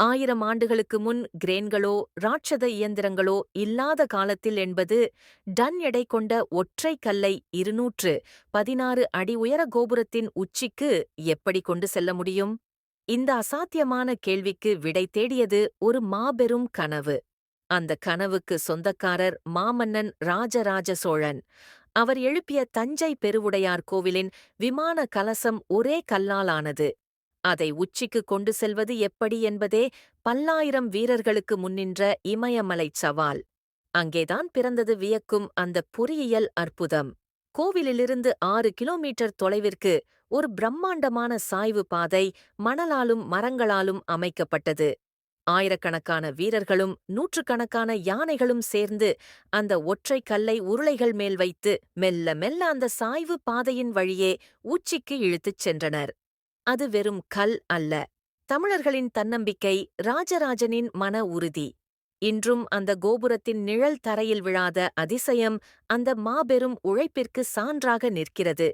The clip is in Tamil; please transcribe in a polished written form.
1000 ஆண்டுகளுக்கு முன் கிரேன்களோ ராட்சத இயந்திரங்களோ இல்லாத காலத்தில் என்பது டன் எடை கொண்ட ஒற்றை கல்லை 216 அடி உயர கோபுரத்தின் உச்சிக்கு எப்படி கொண்டு செல்ல முடியும்? இந்த அசாத்தியமான கேள்விக்கு விடை தேடியது ஒரு மாபெரும் கனவு. அந்த கனவுக்கு சொந்தக்காரர் மாமன்னன் ராஜராஜ சோழன். அவர் எழுப்பிய தஞ்சை பெருவுடையார் கோவிலின் விமான கலசம் ஒரே கல்லால் ஆனது. அதை உச்சிக்கு கொண்டு செல்வது எப்படி என்பதே பல்லாயிரம் வீரர்களுக்கு முன்னின்ற இமயமலைச் சவால். அங்கேதான் பிறந்தது வியக்கும் அந்த பொறியியல் அற்புதம். கோவிலிலிருந்து 6 கிலோமீட்டர் தொலைவிற்கு ஒரு பிரம்மாண்டமான சாய்வு பாதை மணலாலும் மரங்களாலும் அமைக்கப்பட்டது. ஆயிரக்கணக்கான வீரர்களும் நூற்றுக்கணக்கான யானைகளும் சேர்ந்து அந்த ஒற்றை கல்லை உருளைகள் மேல் வைத்து மெல்ல மெல்ல அந்த சாய்வு பாதையின் வழியே உச்சிக்கு இழுத்துச் சென்றனர். அது வெறும் கல் அல்ல. தமிழர்களின் தன்னம்பிக்கை, ராஜராஜனின் மன உறுதி. இன்றும் அந்த கோபுரத்தின் நிழல் தரையில் விழாத அதிசயம் அந்த மாபெரும் உழைப்பிற்கு சான்றாக நிற்கிறது.